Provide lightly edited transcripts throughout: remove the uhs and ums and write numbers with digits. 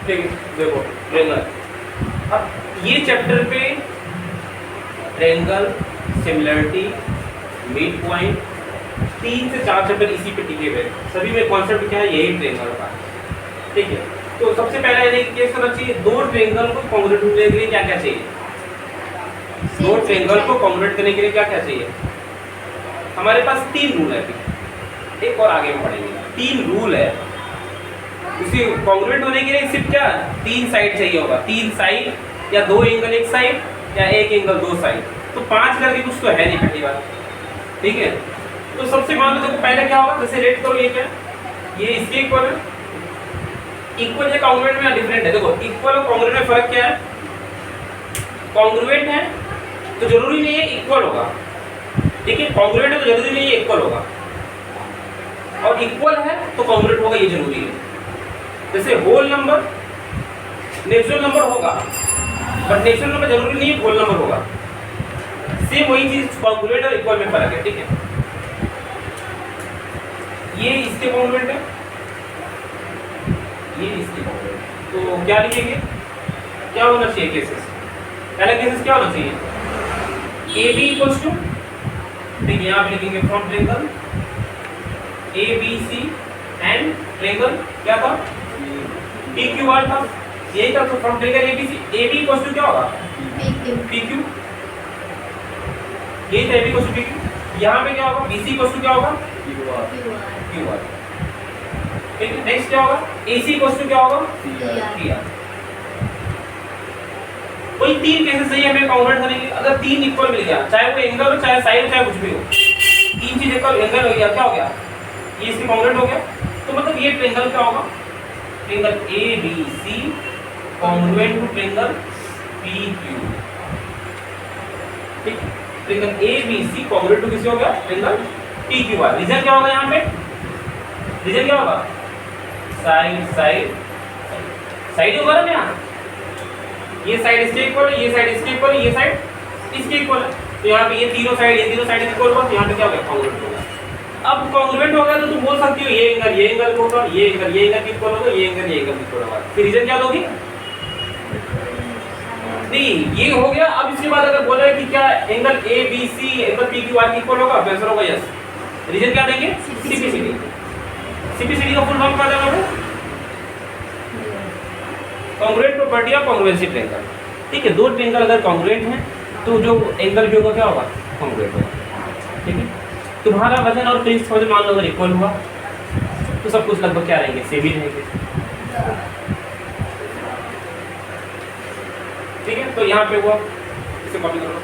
ठीक है, देखो ट्रायंगल। अब ये चैप्टर पे ट्रायंगल, सिमिलरिटी, मिड पॉइंट, 3 से 4 चैप्टर इसी पे टिके हुए हैं। सभी में कॉन्सेप्ट क्या है, यही ट्रायंगल का। ठीक है, तो सबसे पहला ये केस करना चाहिए, दो ट्रायंगल को कॉन्ग्रुएंट करने के लिए क्या क्या चाहिए? दो ट्रायंगल को कॉन्ग्रुएंट करने के लिए क्या क्या चाहिए? हमारे पास 3 रूल है, अभी एक और आगे में पढ़ेंगे। 3 रूल है, उसी कॉन्ग्रुएंट होने के लिए सिर्फ क्या 3 साइड चाहिए होगा, 3 साइड या 2 एंगल एक साइड या 1 एंगल 2 साइड, तो 5 करके कुछ तो है नहीं पहली बात। ठीक है, तो सबसे मान लो देखो पहले क्या होगा, जैसे रेट करो, ये क्या ये इसके इक्वल है, इक्वल या कॉन्ग्रुएंट में डिफरेंट है। देखो इक्वल और कॉन्ग्रुएंट में फर्क क्या है, कॉन्ग्रुएंट है तो जरूरी नहीं है इक्वल होगा, ठीक है, कॉन्ग्रुएंट है तो जरूरी नहीं है इक्वल होगा, और इक्वल है तो कॉन्ग्रुएंट होगा, ये जरूरी है। जैसे होल नंबर नेचुरल नंबर होगा, बट नेचुरल नंबर जरूरी नहीं है होल नंबर होगा। सेम वही चीज कॉन्ग्रुएंट और इक्वल में फर्क है। ठीक है, ये इसके कॉन्ग्रुएंट है, ये इसके कॉन्ग्रुएंट, तो क्या लिखेंगे, क्या होना चाहिए केसेस? पहला केसेस क्या होना चाहिए, ए बी इक्वल्स टू, देखिए यहाँ पे लिखेंगे from triangle A B C and triangle क्या था, पी क्यू आर था, यही था। तो from triangle A B C, A B equals to क्या होगा, पी क्यू, यही था, A B equals to P Q. यहाँ पे क्या होगा, बी सी इक्वल्स टू क्या होगा, क्यू आर। ठीक है, नेक्स्ट क्या होगा, ए सी इक्वल्स टू क्या होगा, टी आर। कोई 3 केसेस चाहिए हमें कॉन्ग्रुएंट करने के लिए। अगर 3 इक्वल मिल गया, चाहे वो एंगल हो, चाहे साइड हो, चाहे कुछ भी हो, 3 चीज इक्वल, एंगल हो गया, क्या हो गया, ये इसके कॉन्ग्रुएंट हो गया, तो मतलब ये ट्रायंगल क्या होगा, triangle A B C congruent to triangle P Q. ठीक, triangle A B C congruent to किसी हो गया, triangle P Q R. Reason क्या होगा, यहाँ पे रीजन क्या होगा, साइड साइड साइड होगा ना, यहाँ ये साइड इसके इक्वल है, ये साइड इसके इक्वल है, ये साइड इसके इक्वल है, तो यहाँ पे ये तीनों साइड इक्वल होगा, तो यहाँ पे क्या होगा, कॉन्ग्रुएंट होगा। अब कॉन्ग्रुएंट हो गया तो तुम बोल सकती हो ये एंगल होगा, ये एंगल इक्वल होगा, ये एंगल इक्वल होगा। फिर रीजन क्या दोगी, नहीं ये हो गया। अब इसके बाद अगर बोला है कि क्या angle A B C angle P Q R equal होगा, आंसर होगा यस। रीजन क्या देंगे, सीपीसीडी। सीपीसीडी का फुल फॉर्म क्या देगा, congruent property of congruency triangle. ठीक है, 2 ट्रायंगल अगर कॉन्ग्रुएंट हैं तो जो एंगल भी होगा क्या होगा, कॉन्ग्रुएंट होगा। ठीक है, तुम्हारा वजन और फिजिक्स वजन मान लो अगर इक्वल हुआ तो सब कुछ लगभग क्या रहेंगे, सेम ही रहेंगे। ठीक है, तो यहाँ पे हुआ, इसे कॉपी करो।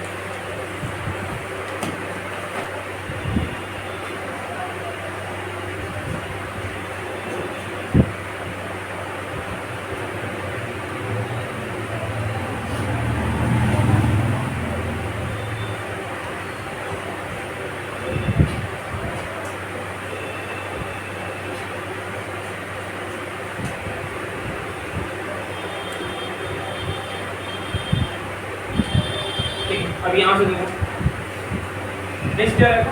अब यहाँ से देखो नेक्स्ट क्या रहेगा,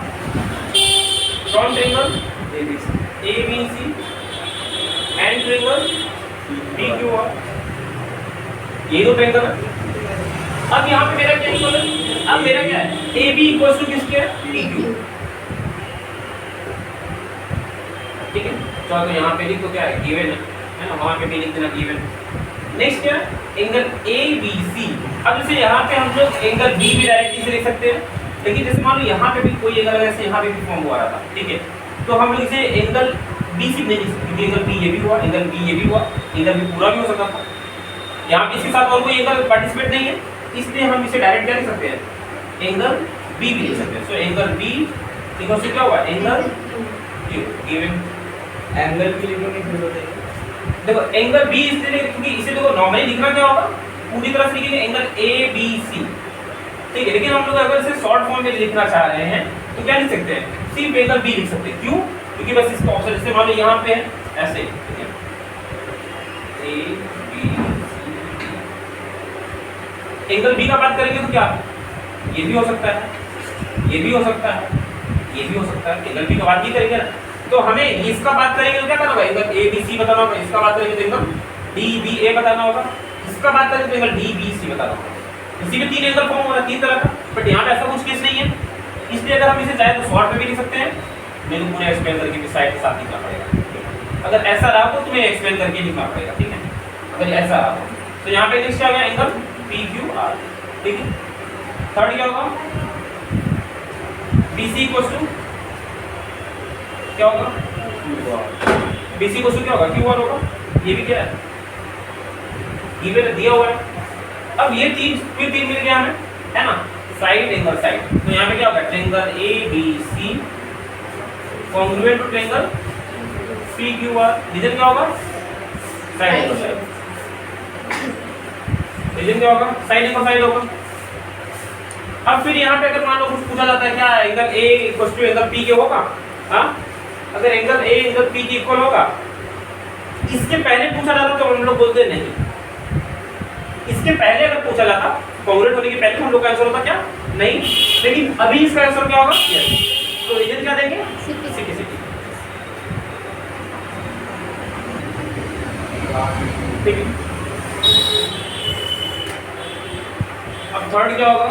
from triangle A B C and triangle P Q R, ये 2 ट्रायंगल है। अब यहाँ पे मेरा क्या इक्वल है, अब मेरा क्या है, ए बी इक्वल्स टू किसके है, पी क्यू। ठीक है, चलो यहाँ पे लिखो क्या है, गिवन है ना, वहाँ पे भी लिख देना गिवन। नेक्स्ट क्या है, एंगल ए बी सी। अब जैसे यहाँ पे हम लोग एंगल बी भी डायरेक्टली से लिख सकते हैं, लेकिन जैसे मान लो यहाँ पे भी कोई एंगल ऐसे यहाँ पे भी फॉर्म हुआ रहा था, ठीक है, तो हम लोग इसे एंगल बी सी नहीं लिख सकते, क्योंकि एंगल बी ये भी हुआ, एंगल बी ये भी हुआ, एंगल बी पूरा भी हो सकता था। यहाँ पे इसके साथ और कोई एंगल पार्टिसिपेट नहीं है, इसलिए हम इसे डायरेक्ट क्या लिख सकते हैं, एंगल बी भी लिख सकते हैं। So angle B equal to क्या हुआ, एंगल क्यू। गिवन एंगल की लिखने की जरूरत है, देखो एंगल बी इसलिए क्योंकि इसे देखो नॉर्मली लिखना क्या होगा, पूरी तरह से लिखेंगे एंगल ए बी सी। ठीक है, लेकिन हम लोग अगर इसे शॉर्ट फॉर्म में लिखना चाह रहे हैं तो क्या लिख सकते हैं, सिर्फ एंगल बी लिख सकते हैं। क्यों, क्योंकि बस इसका ऑप्शन जैसे मान लो यहाँ पे है ऐसे, ठीक है, A B C. Angle B का बात करेंगे तो क्या, ये भी हो सकता है, ये भी हो सकता है, ये भी हो सकता है, एंगल बी का बात ही करेंगे ना। तो हमें इसका बात करेंगे तो क्या करना होगा, एंगल ए बी सी बताना होगा, इसका बात करेंगे तो एंगल DBA बताना होगा। इसका बात करें तो एंगल DBC बताना होगा। इसी में 3 एंगल फॉर्म हो रहा है 3 तरह का, बट यहाँ पे ऐसा कुछ केस नहीं है, इसलिए अगर हम इसे चाहे तो शॉर्ट में भी लिख सकते हैं, नहीं तो पूरे एक्सप्लेन करके भी साइड के साथ लिखना पड़ेगा। अगर ऐसा रहा तो तुम्हें एक्सप्लेन करके लिखना पड़ेगा, ठीक है। अगर ऐसा रहा तो यहाँ पे नेक्स्ट क्या हो गया एंगल PQR, ठीक है। थर्ड क्या होगा BC इक्वल्स टू क्या होगा BC इक्वल्स टू क्या होगा QR होगा। ये भी क्या है गिवन दिया हुआ है। अब ये तीन फिर तीन मिल गया हमें, है ना, साइड एंगल साइड। तो यहाँ पे क्या होगा triangle ABC congruent to triangle PQR। Reason क्या होगा साइड एंगल साइड। रीजन क्या होगा साइड एंगल साइड होगा। अब फिर यहाँ पे अगर मान लो कुछ पूछा जाता है क्या angle A equals to angle P के होगा, हाँ अगर एंगल A एंगल P के इक्वल होगा, इसके पहले पूछा जाता तो हम लोग बोलते नहीं। इसके पहले अगर पूछा जाता कॉन्ग्रुएंट होने के पहले हम लोग का आंसर होता क्या नहीं, लेकिन अभी इसका आंसर क्या होगा यस। तो रीजन क्या देंगे CP। ठीक है। अब थर्ड क्या होगा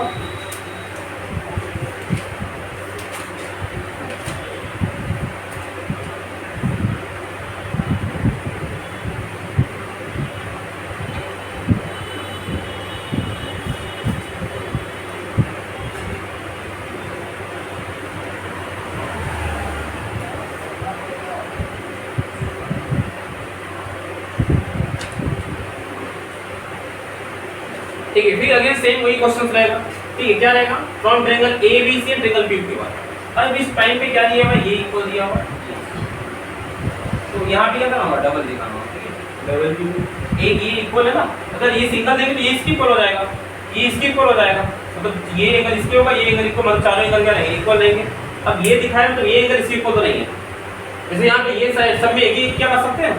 ठीक है। फिर अगेन सेम वही क्वेश्चन रहेगा, ठीक है। क्या रहेगा from triangle ABC and triangle PQR। अब इस टाइम पे क्या दिया हुआ ये इक्वल दिया हुआ, तो यहाँ पे क्या करना होगा डबल दिखाना होगा, ठीक है। डबल क्यों एक ये इक्वल है ना, अगर ये सिंगल देंगे तो ये इसके इक्वल हो जाएगा, ये इसके इक्वल हो जाएगा, मतलब ये एंगल इसके होगा, ये एंगल इक्वल, मतलब चारों एंगल क्या रहेंगे इक्वल रहेंगे। अब ये दिखाया तो ये एंगल इसके इक्वल तो नहीं है, जैसे यहाँ पे ये सब में एक ही क्या कर सकते हैं,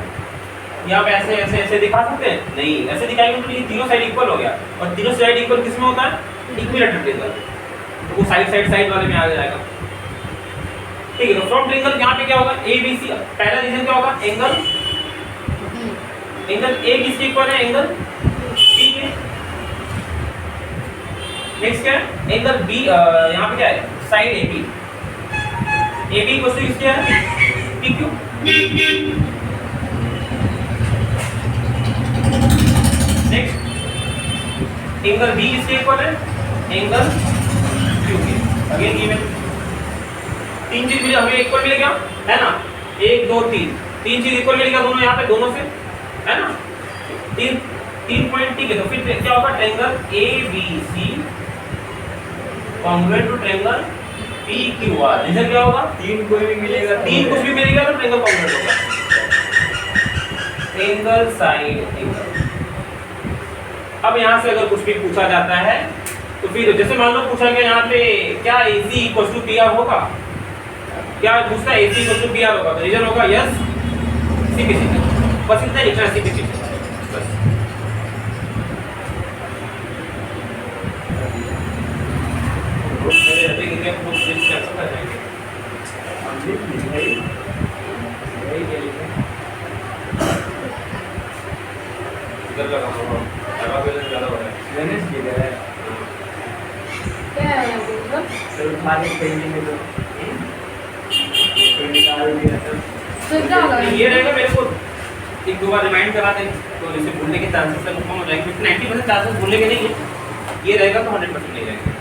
यहाँ पे ऐसे ऐसे ऐसे दिखा सकते हैं नहीं, ऐसे दिखाएंगे तो ये तीनों साइड इक्वल हो गया, और तीनों साइड इक्वल किस में होता है इक्विलेटरल ट्रायंगल, तो वो साइड वाले में आ जाएगा, ठीक है। तो फ्रॉम ट्रायंगल यहाँ पे क्या होगा ABC, पहला रीजन क्या होगा एंगल A किसके इक्वल है एंगल P के। नेक्स्ट क्या है एंगल B, यहाँ पे क्या है साइड AB इक्वल टू किसके है PQ। नेक्स्ट एंगल B किसके इक्वल है एंगल Q के। अगेन गिवन तीन चीज मिले हमें इक्वल मिलेगा, है ना, 1 2 3 तीन चीज इक्वल मिलेगा दोनों यहाँ पे दोनों से, है ना, तीन पॉइंट, ठीक है। तो फिर क्या होगा triangle ABC congruent to triangle PQR। Reason क्या होगा तीन कोई भी मिलेगा, तीन कुछ भी मिलेगा तो ट्रायंगल कॉन्ग्रुएंट होगा, ट्रायंगल साइड एंगल। अब यहाँ से अगर कुछ भी पूछा जाता है तो फिर जैसे मान लो पूछा गया यहाँ पे क्या AC इक्वल टू PR होगा, क्या पूछता है AC इक्वल टू PR होगा, तो रीजन होगा यस CP। बस इतना ही लिखना है CP बस। मेरे रहते कि क्या कुछ डिस्कस कर जाएंगे हम लिख भाई वही क्या लिखें इधर लगा हुआ है बैलेंस ज्यादा हो रहा है मैंने किया है क्या है ये मतलब सिर्फ खाली पेंटिंग में तो निकाल दिया तो क्या होगा ये रहेगा मेरे को एक दो बार रिमाइंड करा दें तो इसे भूलने के चांसेस कम हो जाएंगे, 90% चांसेस भूलने के नहीं है, ये रहेगा तो 100% नहीं रहेंगे।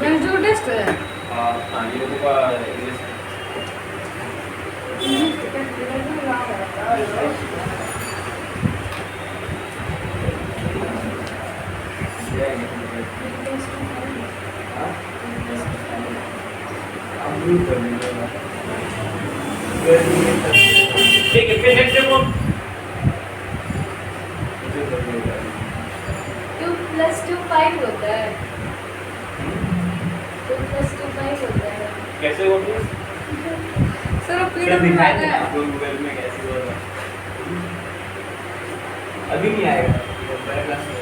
मैं जो टेस्ट है हां ये लोगों का ठीक है। फिर नेक्स्ट देखो 2 + 2 5 होता है, 2 + 2 5 होता है। कैसे होती है सर पीडीएफ में आएगा गूगल में कैसे होगा अभी नहीं आएगा वो पहले क्लास में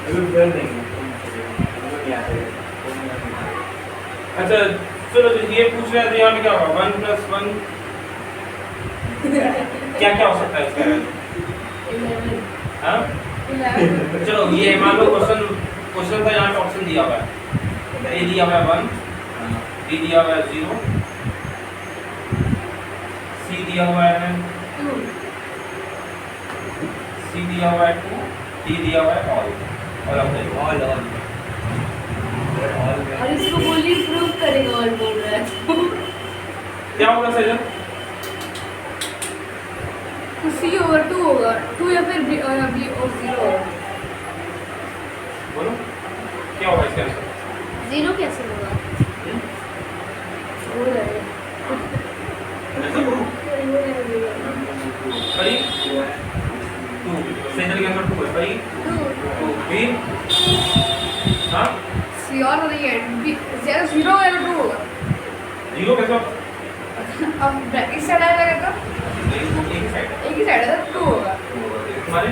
अभी कर देंगे नहीं आता है। अच्छा चलो तो ये पूछ रहे हैं तो यहाँ पे क्या होगा 1 + 1 क्या क्या हो सकता है इसका? 11 हाँ 11 चलो ये मान लो क्वेश्चन का यहाँ पे ऑप्शन दिया हुआ है। ए दिया हुआ है 1, बी दिया हुआ है 0, सी दिया हुआ है 2 सी दिया हुआ है 2, डी दिया हुआ है ऑल ऑफ द ऑल और इसको बोलिए प्रूव करेगा और बोल रहा है क्या होगा सर? तो C over 2 होगा 2 या फिर B और B और 0 होगा। बोलो क्या होगा इसका आंसर? 0 कैसे होगा? हो रहा है पढ़ी 2 सेंटर के अंदर 2 है पढ़ी 2 बी हाँ C और नहीं है B 0 या 2 होगा। 0 कैसे होगा? अब ब्रैकेट साइड आ जाएगा तो एक ही साइड है एक ही साइड है तो 2 होगा। तुम्हारे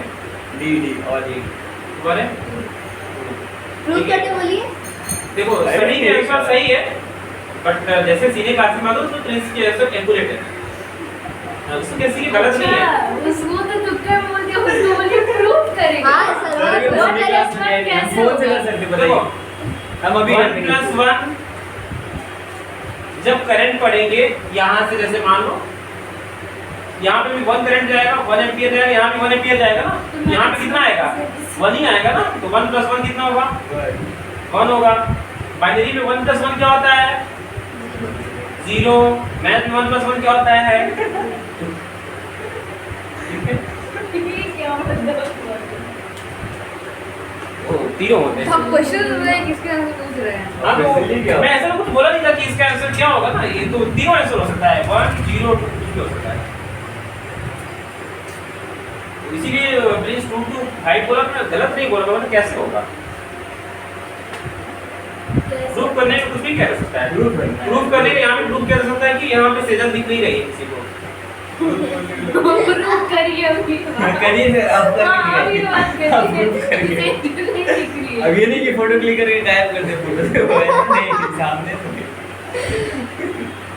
डी और ए तुम्हारे प्रूव करके बोलिए। देखो सभी के आंसर सही है बट जैसे सीने काफी मालूम तो प्रिंस के आंसर कैलकुलेट है उसको किसी की गलत नहीं है उसको तो तुक्का बोल के उसको बोलिए प्रूव करेगा। हां सर वो कैसे फोन से होगा? कर सकते देखो बताइए हम अभी 1 + 1 जब करंट पड़ेंगे यहाँ से जैसे मान लो यहाँ पे भी 1 करंट जाएगा 1 एम्पीयर जाएगा यहाँ पे 1 एम्पीयर जाएगा ना तो यहाँ पे कितना आएगा 1 ही आएगा ना तो 1 + 1 कितना होगा 1 होगा बाइनरी में 1 + 1 क्या होता है 0 मैथ में 1 + 1 क्या होता है ठीक है ये क्या मतलब ओ तीनों होते हैं हम क्वेश्चन बताइए किसके आंसर पूछ रहे हैं। हाँ, तो Basically क्या मैं ऐसा कुछ बोला नहीं था कि इसका आंसर क्या होगा ना ये तो तीनों आंसर हो सकता है 1 0 2 कुछ भी हो सकता है इसीलिए प्लीज 2 to 5 बोला मैं गलत नहीं बोला मतलब कैसे होगा प्रूफ करने में कुछ भी कह सकता है प्रूफ करने में यहाँ पे प्रूफ कह सकता है कि यहाँ पे सेजन दिख नहीं रही है किसी को प्रूव करिए अभी। करिए फिर अब हाँ अभी बात अब prove करिए करिए। नहीं अब ये नहीं कि फोटो क्लिक करके टाइप कर दे फोटो से वो नहीं सामने तो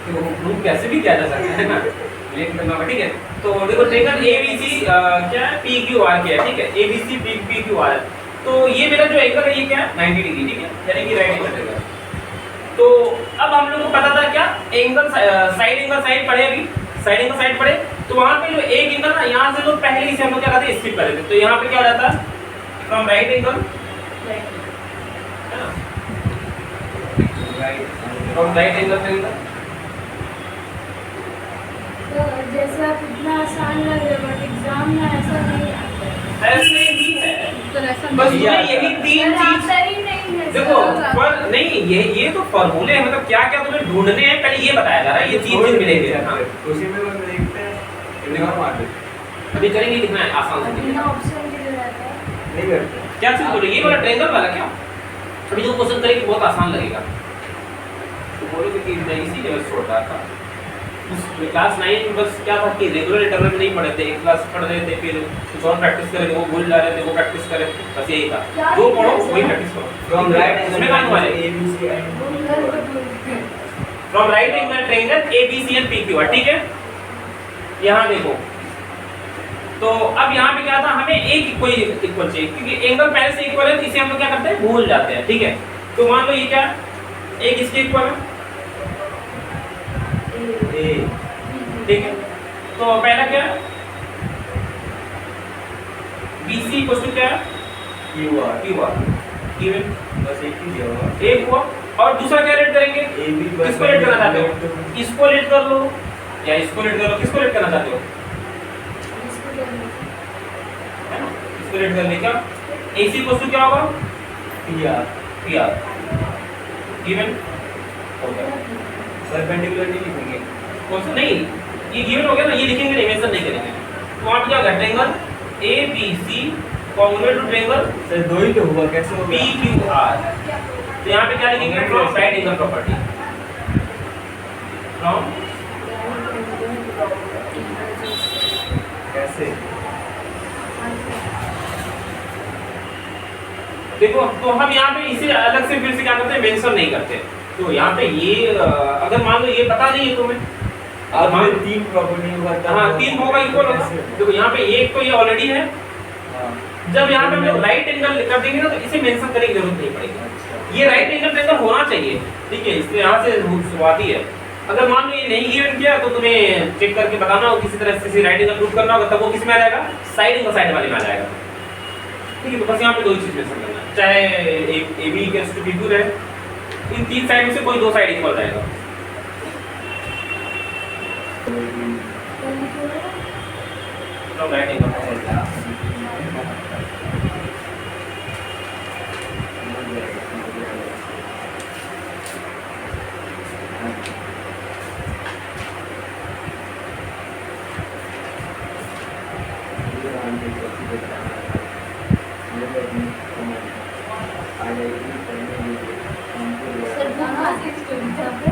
तो प्रूफ कैसे भी किया जा सकता है ना लेकिन करना होगा ठीक है तो देखो ट्रेगर ABC क्या है PQR क्या है ठीक है ABC PQR तो ये मेरा जो एंगल है ये क्या है 90 डिग्री ठीक है यानी कि राइट एंगल ट्रेगर तो अब हम लोग को पता था क्या एंगल साइड एंगल साइड पढ़े अभी साइड एंगल साइड पढ़े तो वहां पे जो एक एंगल ना यहाँ से तो पहले ही से हम लोग क्या करते हैं स्किप कर देते तो यहाँ पे क्या हो जाता है फ्रॉम राइट एंगल है ना फ्रॉम राइट एंगल ट्रेगर तो जैसे आप इतना आसान लग रहा है बट एग्जाम में ऐसा नहीं आता है। ऐसे ही है तो ऐसा बस नहीं तुम्हें आता। यही तीन चीज आता ही नहीं है देखो सर। पर नहीं ये तो फॉर्मूले हैं मतलब क्या क्या तुम्हें ढूंढने हैं पहले ये बताया जा रहा है ये तीन चीज मिलेंगे हाँ उसी में वो देखते हैं इग्नोर मार देते अभी करेंगे कितना है आसान से बिना दिखेगा। ऑप्शन के जो रहता है नहीं करते क्या चीज बोलो ये वाला ट्रायंगल वाला क्या अभी जो क्वेश्चन करेंगे बहुत आसान लगेगा तो बोलोगे कि मैं इसी लेवल से छोड़ रहा था उस क्लास 9 में बस क्या था कि रेगुलर इंटरवल में नहीं पढ़े थे एक क्लास पढ़ रहे थे फिर कुछ और प्रैक्टिस करेंगे वो भूल जा रहे थे वो प्रैक्टिस करें बस यही था जो पढ़ो वही प्रैक्टिस करो फ्रॉम राइट इसमें कहाँ तुम्हारे ABC वो घर पे बोलते हैं। From right angle triangle ABC and PQR ठीक है यहाँ देखो तो अब यहाँ पे क्या था हमें एक कोई इक्वल चाहिए क्योंकि एंगल पहले से इक्वल है तो इसे हम लोग क्या करते हैं भूल जाते हैं ठीक है तो मान लो ये क्या एक इसके इक्वल है ए ठीक है तो पहला क्या है BC इक्वल टू क्या है QR QR गिवन बस एक ही दिया होगा एक हुआ और दूसरा क्या लेट करेंगे AB किसको लेट करना चाहते हो इसको लेट कर लो या इसको लेट कर लो किसको लेट करना चाहते हो इसको करना है। है ना इसको लेट कर ले क्या AC इक्वल टू क्या होगा PR PR गिवन हो गया परपेंडिकुलर नहीं लिखेंगे कौन सा नहीं ये गिवन हो गया ना ये लिखेंगे नहीं मेंशन नहीं करेंगे तो वहां पे क्या होगा triangle ABC congruent to triangle sir दो ही तो हुआ कैसे होगा PQR तो यहाँ पे क्या लिखेंगे from right angle property from कैसे देखो तो हम यहाँ पे इसे अलग से फिर से क्या करते हैं मेंशन नहीं करते तो यहाँ पे ये अगर मान लो ये पता नहीं है तुम्हें, अब मैं 3 प्रॉपर्टी बताता हूँ। हाँ 3 होगा इक्वल होगा। देखो यहाँ पे एक तो ये ऑलरेडी है, हाँ। जब यहाँ पे हम लोग राइट एंगल कर देंगे ना तो इसे मेंशन करने की जरूरत नहीं पड़ेगी। ये राइट एंगल ट्रायंगल होना चाहिए, ठीक है, इसलिए यहाँ से शुरुआती है। अगर मान लो ये नहीं गिवन किया तो तुम्हें चेक करके बताना होगा, किसी तरह से राइट एंगल प्रूव करना होगा, तब वो किस में आ जाएगा, साइड एंगल साइड वाले में आ जाएगा। ठीक है, तो बस यहाँ पे दो ही चीज मेंशन करना है, चाहे एक AB इक्वल्स टू BQ रहे, इन 3 साइड में से कोई 2 साइड इक्वल रहेगा। तो राइट एंगल सर बुक कहाँ से स्टोरी था आपको?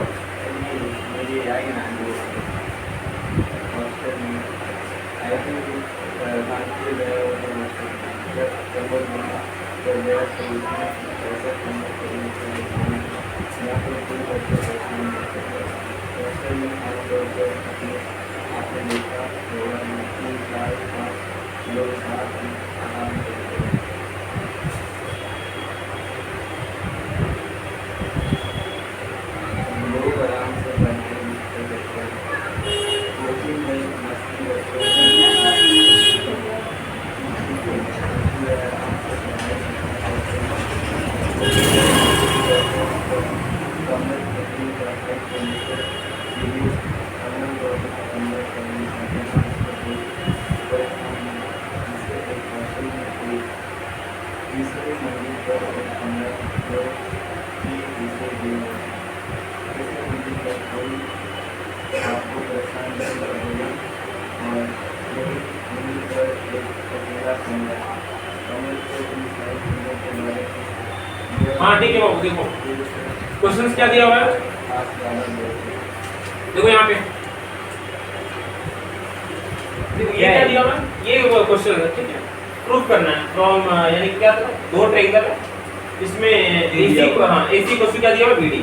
हाँ ठीक है बाबू, देखो क्वेश्चंस क्या दिया हुआ है, देखो यहाँ पे देखो ये क्या दिया हुआ है, ये क्वेश्चन है, ठीक है, प्रूफ करना है फ्रॉम यानी क्या था, 2 ट्रायंगल है, इसमें AC को, हाँ AC को क्या दिया हुआ BD,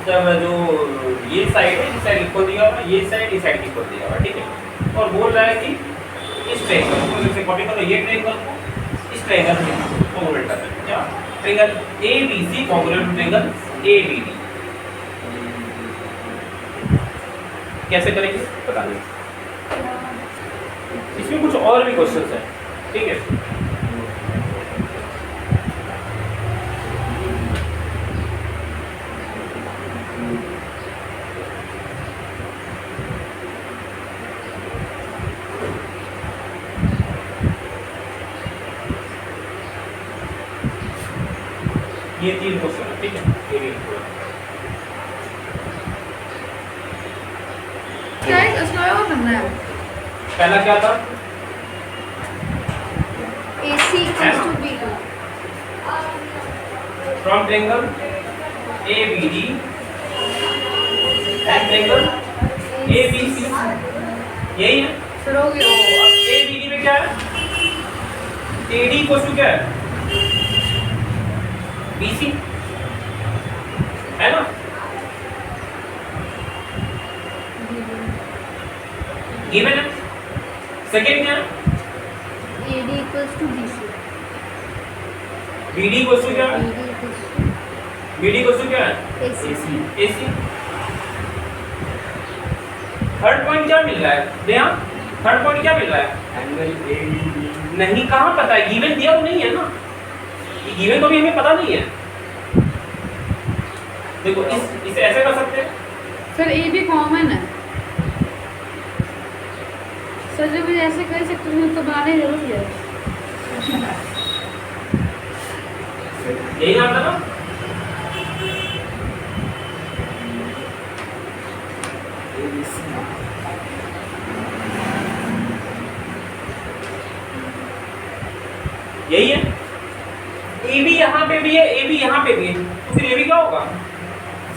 जब जो ये साइड है इस साइड इक्वल दिया हुआ है, ये साइड इस साइड इक्वल दिया हुआ है, ठीक है, और बोल रहा है कि इस ट्रायंगल को जैसे कॉपी करो, ये ट्रायंगल को इस ट्रायंगल से कॉन्ग्रुएंट करना है, क्या triangle ABC congruent to triangle ABD, कैसे करेंगे बता दें। इसमें कुछ और भी क्वेश्चंस हैं, ठीक है, ये 3 क्वेश्चन है, ठीक है, ये भी क्या है इसमें और करना है? पहला क्या था, AC equals to BQ. From triangle ABD and triangle ABC, यही है। सर हो तो गया। अब ABD में क्या है, AD इक्वल्स टू क्या है, BC है ना, गिवन है। सेकंड क्या है, AD equals to BC. BD equals to क्या है, AD equals to BD equals to क्या है, AC. AC। थर्ड पॉइंट क्या मिल रहा है, देखा थर्ड पॉइंट क्या मिल रहा है, एंगल ABD नहीं कहाँ पता है, गिवन दिया तो नहीं है ना, ये गिवन तो भी हमें पता नहीं है। देखो इसे ऐसे कर सकते हैं, सर ए भी कॉमन है सर, जब भी ऐसे कर सकते हैं तो बनाने की जरूरत है। यही नाम था ना, यही है। ए बी यहाँ पे भी है, ए बी यहाँ पे भी है, तो फिर ए बी क्या होगा,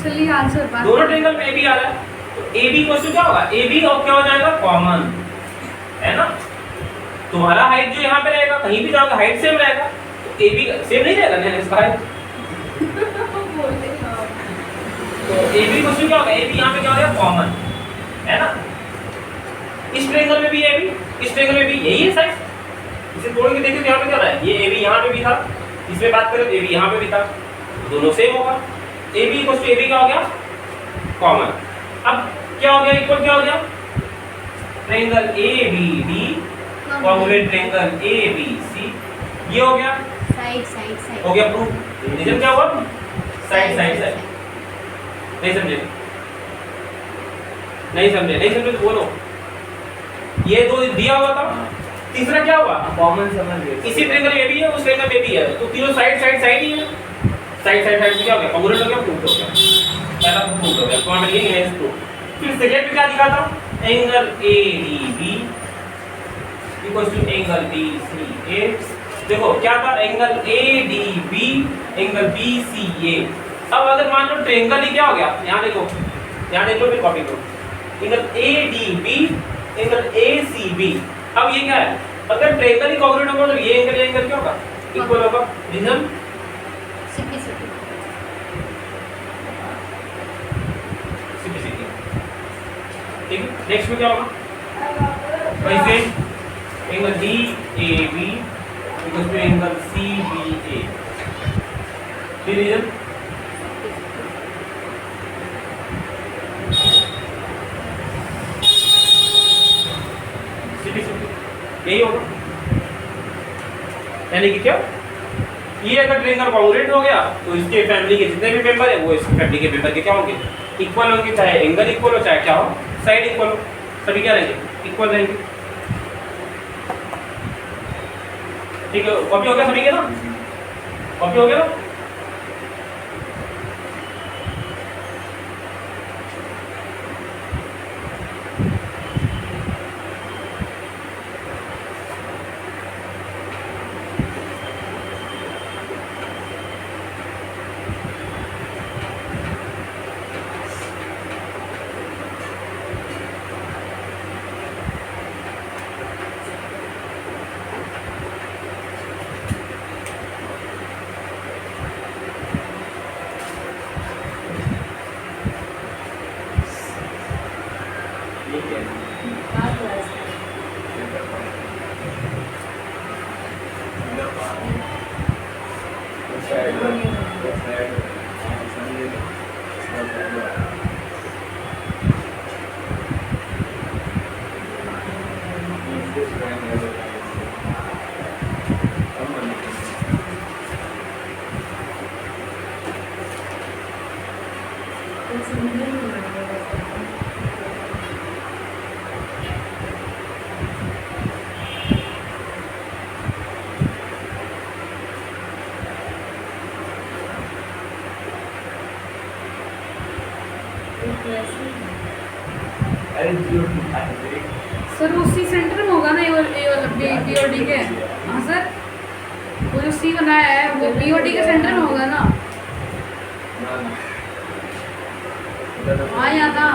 चलिए आंसर बात दोनों ट्रायंगल में ए बी आ रहा है, तो ए बी क्वेश्चन क्या होगा, ए बी और क्या हो जाएगा, कॉमन है ना। तुम्हारा हाइट जो यहाँ पे रहेगा, कहीं भी जाओगे हाइट सेम रहेगा, तो ए बी सेम नहीं रहेगा ना इसका हाइट, तो AB क्वेश्चन क्या होगा, AB यहाँ पे क्या हो गया कॉमन है ना। इस ट्रायंगल में भी AB, इस ट्रायंगल में भी यही है साइड, इसे तोड़ के देखिए तो यहाँ पे क्या रहा है, ये AB यहाँ पे भी था, इसमें बात करें तो AB यहाँ पे भी था, दोनों सेम होगा। AB इक्वल टू AB क्या हो गया कॉमन। अब क्या हो गया इक्वल, क्या हो गया triangle ABD congruent triangle ABC, ये हो गया साइड साइड साइड हो गया प्रूफ। रीजन क्या हुआ, साइड साइड साइड। नहीं समझे, नहीं समझे, नहीं समझे तो बोलो। ये दो दिया हुआ था, तीसरा क्या हुआ कॉमन समझ गए। इसी ट्रायंगल में भी है, उस ट्रायंगल में भी है, तो तीनों साइड साइड साइड ही है। साइड साइड साइड क्या हो गया कॉन्ग्रुएंट हो गया, प्रूफ हो गया, पहला प्रूफ हो गया, तो हमें ये है प्रूफ। फिर सेकंड में क्या लिखा था, angle ADB equals to angle BCA। देखो क्या था, एंगल ADB एंगल BCA। अब अगर मान लो ट्रायंगल ही क्या हो गया, यहाँ देखो, यहाँ देखो, फिर कॉपी करो, एंगल ADB एंगल ACB। अब ये क्या है, अगर ट्रायंगल ही कॉन्ग्रुएंट होगा तो ये एंगल क्या होगा इक्वल होगा। Reason simplicity. ठीक है। नेक्स्ट में क्या होगा, वैसे angle DAB equal to angle CBA। फिर रीजन यही होगा, यानी कि क्या, ये अगर ट्रायंगल कॉन्ग्रुएंट हो गया तो इसके फैमिली के जितने भी मेंबर है वो इस फैमिली के मेंबर के क्या होंगे इक्वल होंगे, चाहे एंगल इक्वल हो चाहे क्या हो साइड इक्वल हो, सभी क्या रहेंगे इक्वल रहेंगे। ठीक है, कॉपी हो गया सभी के ना, कॉपी हो गया ना। सर उसी सेंटर में होगा ना, ये वाला बी और डी के। हाँ सर, वो जो सी बनाया है वो बी और डी के सेंटर में होगा ना। हाँ यहाँ था।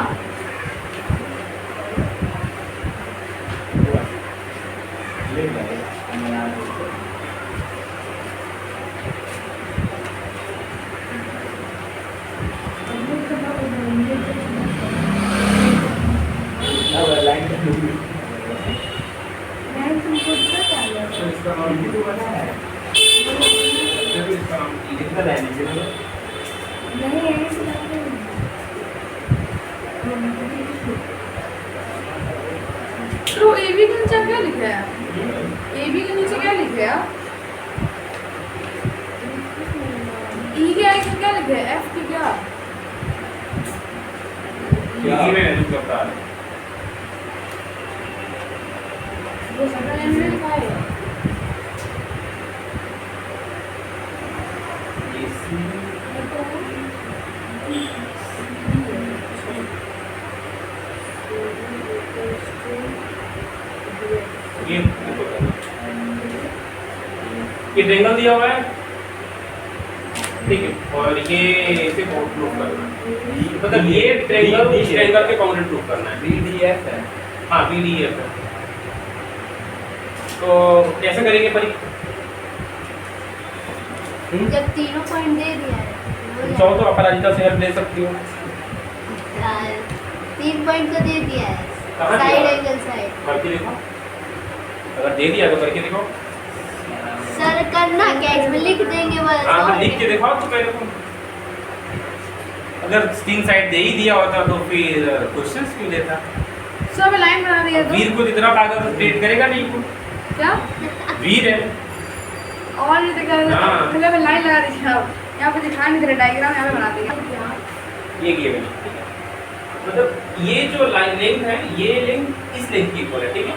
तो एबी के नीचे क्या लिखा है, एबी के नीचे क्या लिखा है, ई के आगे क्या लिखा है, एफ की क्या वो सेकंड लाइन में लिखा है। ये ट्रायंगल दिया हुआ है, ठीक है, और ये इसे प्रूफ करना है, मतलब ये ट्रायंगल इस ट्रायंगल के कॉन्ग्रुएंट प्रूफ करना है। BDF है। हाँ BDF है। तो कैसे करेंगे परी, जब तीनों पॉइंट दे दिया है चाहो तो अपराजिता से हेल्प ले सकती हो। यार 3 पॉइंट तो दे दिया है। कहाँ साइड दिया? Angle side. करके देखो, अगर दे दिया तो करके देखो। सर करना क्या है? इसमें लिख देंगे बस। हाँ और लिख के दिखाओ तो पहले तुम। अगर 3 साइड दे ही दिया होता तो फिर क्वेश्चंस क्यों लेता? सब लाइन बना दिया तो वीर को इतना पागल ट्रीट करेगा नहीं को। क्या वीर है। और नहीं तो क्या हाँ। पहले मैं लाइन लगा दी यहाँ पे दिखा नहीं दे रहा डायग्राम यहाँ पे बना देंगे। ये गिवन है, ठीक है। मतलब ये जो लाइन लेंथ है, ये लेंथ इस लेंथ की इक्वल है, ठीक है।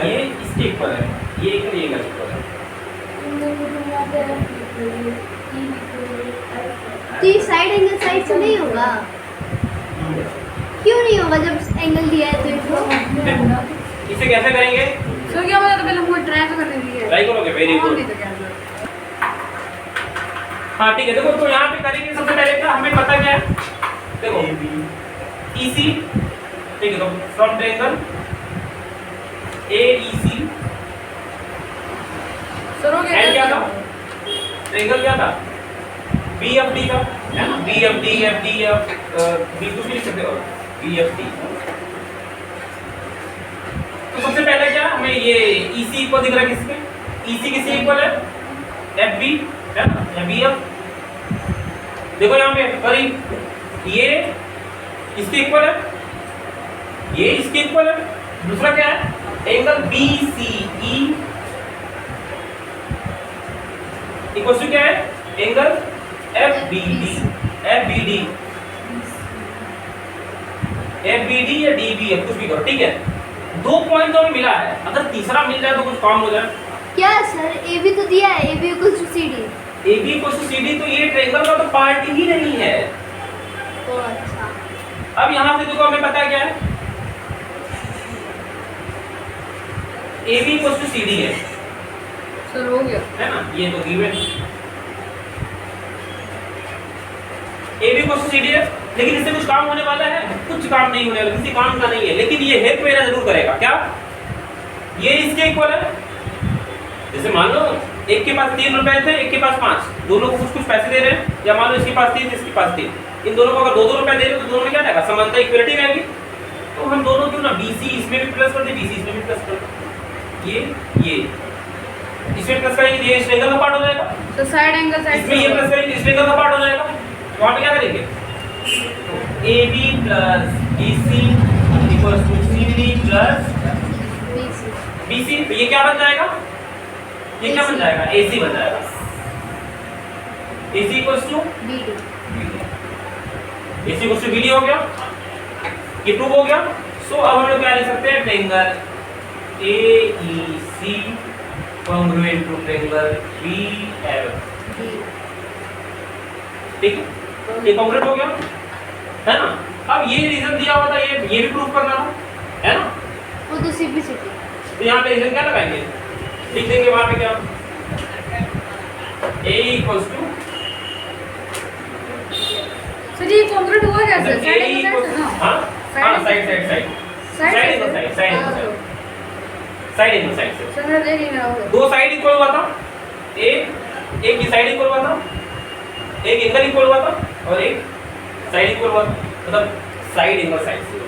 ये इसके इक्वल है, ये इक्वल है। तो ये साइड एंगल साइड से नहीं होगा? क्यों नहीं होगा जब एंगल दिया है तो इसको? इसे कैसे करेंगे? सो क्या बता तो पहले हमको ट्राई तो करने दीजिए। ट्राई करोगे? वेरी और गुड। नहीं तो क्या हाँ ठीक है, देखो तो यहाँ पे करेंगे सबसे पहले क्या हमें पता क्या है? देखो EC, ठीक है, तो फ्रॉम ट्रायंगल AEC सर हो एंड क्या था? गया ट्रायंगल क्या था? BFD का, है ना? BFD, FDF, B कुछ भी लिख सकते हो, BFD। तो सबसे पहले क्या हमें ये EC इक्वल दिख रहा है किसके? EC किसके इक्वल है? FB, है ना? या BF। देखो यहाँ पे करीब ये इसके इक्वल है, ये इसके इक्वल है। दूसरा क्या है? एंगल BCE इक्वल टू क्या है? एंगल FBD या DBF, कुछ भी करो, ठीक है। 2 पॉइंट तो हमें मिला है, अगर तीसरा मिल जाए तो कुछ काम हो जाए। क्या सर? ए भी तो दिया है, A B equal to C D. AB equal to CD, तो ये ट्रायंगल का तो पार्ट ही नहीं है। तो अच्छा, अब यहाँ से देखो हमें पता क्या है? AB इक्वल टू CD है सर हो गया। ना? ये तो given AB equal to CD है, लेकिन इससे कुछ काम होने वाला है? कुछ काम नहीं होने वाला, किसी काम का नहीं है। लेकिन ये हेल्प मेरा जरूर करेगा। क्या ये इसके इक्वल है? जैसे मान लो एक के पास 3 रुपए थे, एक के पास 5, दोनों को कुछ कुछ पैसे दे रहे हैं, या मान लो इसके पास 3, इसके पास 3, इन दोनों को अगर 2-2 रुपए दे रहे हो तो दोनों में क्या रहेगा? समानता, इक्वलिटी रहेगी। तो हम दोनों क्यों ना BC इसमें भी प्लस कर दे, BC इसमें भी प्लस कर दे। ये इसमें प्लस करेंगे, ये इस ट्रायंगल का पार्ट हो जाएगा। तो साइड एंगल साइड इसमें ये प्लस करेंगे, इस ट्रायंगल का पार्ट हो जाएगा। तो वहाँ पे क्या करेंगे? AB plus BC equals to CD plus BC। तो ये क्या बन जाएगा? ये क्या बन जाएगा? AC बन जाएगा। AC equals to B D. AC equals to BD हो गया, ये प्रूव हो गया। सो अब हम लोग क्या लिख सकते हैं? Triangle AEC congruent to triangle BF, ठीक है? ये कॉन्ग्रुएंट हो गया, है ना? अब ये रीजन दिया हुआ था, ये भी प्रूफ करना था, है ना? वो तो सिंपलिसिटी। तो यहाँ पे रीजन क्या लगाएंगे? लिख देंगे वहां पे क्या? A इक्वल्स टू सर ये कॉन्क्रीट हुआ क्या sir? Side A angle equals side ना हां Side side side angle side side से सर मैं देख नहीं रहा हूँ। दो साइड इक्वल हुआ था, एक की साइड इक्वल हुआ था, एक एंगल इक्वल हुआ था, और एक साइड इक्वल हुआ था, मतलब साइड एंगल साइड से।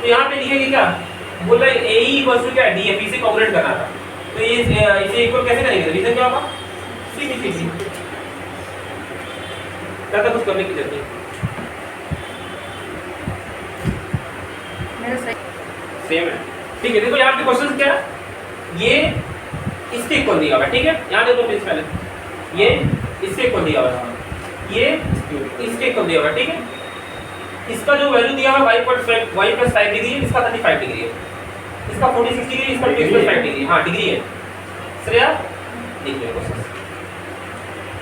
तो यहाँ पे लिखेंगे क्या? बोल रहे AE इक्वल्स टू क्या है? DF से कॉन्ग्रुएंट करना था। तो ये इसे इक्वल कैसे करेंगे? रीजन क्या होगा? सिंपलिसिटी। ज्यादा कुछ करने की जरूरत नहीं। मेरा सही सेम है, ठीक है। देखो यहाँ पे क्वेश्चन क्या है? ये इसके इक्वल दिया हुआ है, ठीक है? यहाँ देखो प्लीज पहले, ये इसके इक्वल दिया हुआ है, ये इसके इक्वल दिया हुआ है, ठीक है? इसका जो वैल्यू दिया हुआ है y प्लस 5 डिग्री है, इसका 35 डिग्री है, इसका 46 डिग्री, इसका 5 डिग्री। हाँ डिग्री है। श्रेया देख लो क्वेश्चन,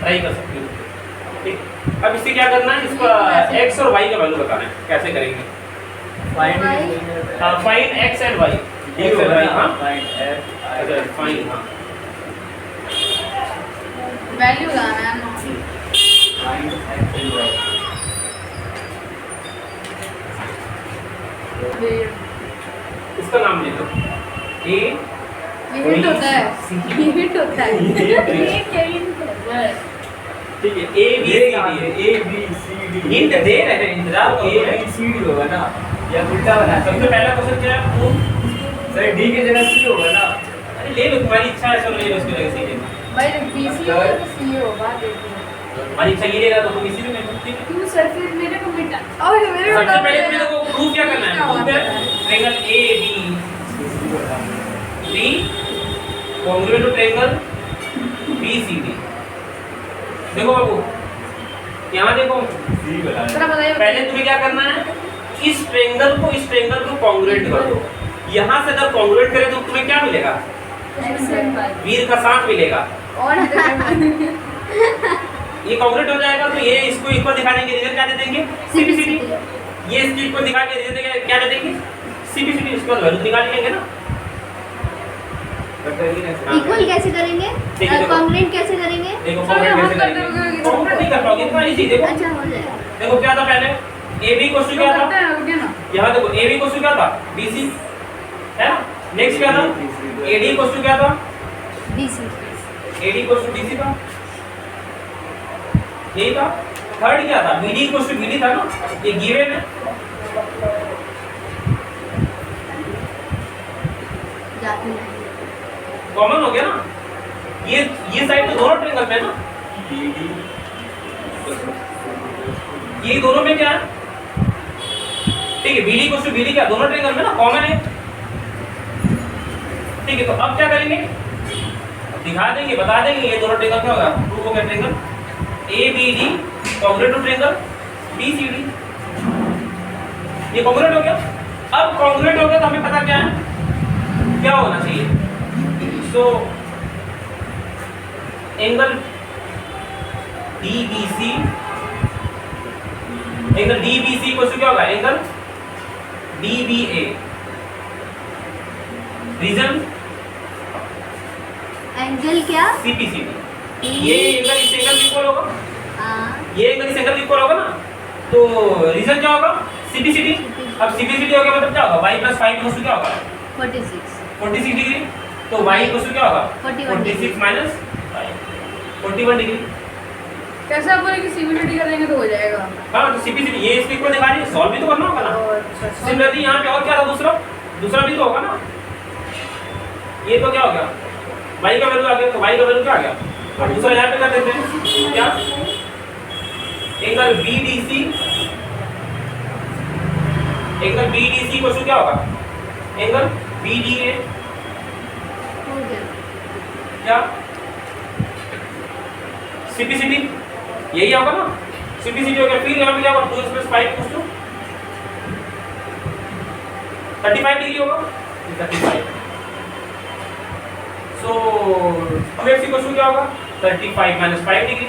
ट्राई कर सकती हो, ठीक? अब इससे क्या करना है? इसका x और y का वैल्यू बताना है। कैसे करेंगे? हाँ find x and y, x and y। हाँ अच्छा फाइंड, हाँ वैल्यू लगाना है ना। इसका नाम ले लो A। ये हिट होता है, ये हिट होता है। ये क्या हिट है? ठीक है ए बी ये सी कहाँ डी से? A B C D hint दे रहे हैं, इंतजार करो। A B C D होगा ना, या उल्टा बना सबसे सकते पहला क्वेश्चन क्या है? वो सर D की जगह C होगा ना। अरे ले लो, तुम्हारी इच्छा है, चलो ले लो, उसकी जगह से ले लो। भाई बीसी होगा तो सी होगा देखो। तुम्हारी इच्छा ये लेगा तो तुम इसी में ले लो, ठीक है। क्यों सर फिर मेरे को मिटा और मेरे को सबसे पहले तुम्हें देखो प्रूफ क्या करना है, प्रूफ है triangle A B congruent to triangle B C D. देखो बाबू, यहाँ देखो, C बना सर बताइए पहले तुम्हें क्या करना है, इस ट्रायंगल को कॉन्ग्रुएंट कर दो। यहाँ से अगर कॉन्ग्रुएंट करें तो तुम्हें क्या मिलेगा? वीर का साथ मिलेगा। और ये कॉन्ग्रुएंट हो जाएगा तो ये इसको इक्वल दिखा देंगे, रिजल्ट क्या दे देंगे? सीपीसीडी। ये इसको इक्वल दिखा के रिजल्ट देंगे, क्या दे देंगे? सीपीसीडी। इसको वैल्यू निकाल लेंगे ना। इक्वल कैसे करेंगे? देखो। कॉन्ग्रुएंट कैसे करेंगे? देखो सर, कॉन्ग्रुएंट हम कैसे कर करेंगे? दोगे, कॉन्ग्रुएंट नहीं कर पाओगे, इतना इजी। देखो अच्छा हो जाएगा। देखो क्या था पहले, ए बी क्वेश्चन क्या था? ना यहाँ देखो ए बी क्वेश्चन क्या था? बीसी है ना। नेक्स्ट क्या था? ए डी क्वेश्चन क्या था? BC एडी क्वेश्चन बीसी था, यही था। थर्ड क्या था? बीडी क्वेश्चन बीडी था ना, ये गिवन है। जाती है। कॉमन हो गया ना। ये साइड तो दोनों ट्रायंगल पे है ना, ये दोनों में क्या है? ठीक है, बीडी क्वेश्चन बीडी क्या दोनों ट्रायंगल में ना कॉमन है। ठीक है, तो अब क्या करेंगे? दिखा देंगे, बता देंगे ये दोनों ट्रायंगल क्या होगा। प्रूफ हो गया triangle A B D congruent to triangle B C D. ये कॉन्ग्रुएंट हो गया। अब कॉन्ग्रुएंट हो गया तो हमें पता क्या है, क्या होना चाहिए। So angle DBC, angle DBC equal to क्या होगा? Angle DBA। रीजन एंगल क्या? CPCD। ये एंगल इस एंगल के इक्वल होगा, हाँ, ये एंगल इस एंगल के इक्वल होगा ना, तो रीजन क्या होगा? CPCD। अब CPCD हो गया मतलब क्या होगा? y + 5 इक्वल टू क्या होगा? 46 डिग्री। तो y इक्वल टू क्या होगा? 46 माइनस 41 डिग्री। कैसे आप बोले कि सीबीडी करेंगे तो हो जाएगा। हाँ, तो CPCD ये इसके इक्वल दिखा रही है, सॉल्व भी तो करना होगा ना। सिमिलरली यहाँ पे और क्या था? दूसरा भी तो होगा ना। ये तो क्या हो गया? y का वैल्यू आ गया, तो y का वैल्यू क्या आ गया? और दूसरा यहाँ पे कर देते हैं क्या? एंगल BDC, एंगल BDC को क्या होगा? Angle BDA। हो गया। क्या? CPCD यही होगा ना। CPCD हो गया, फिर यहाँ पे क्या होगा? 2x + 5 = 35 डिग्री होगा। 35। सो 2x = क्या होगा? 35 - 5 डिग्री।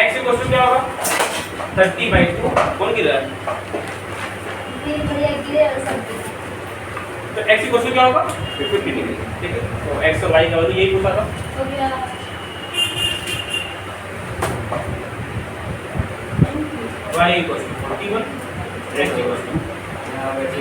x = क्या होगा? 30/2। कौन गिर रहा है? तो x = क्या होगा? 50 डिग्री। ठीक है, तो x और y का वैल्यू यही पूछा था। हो गया। y = 41, x = यहाँ वैसे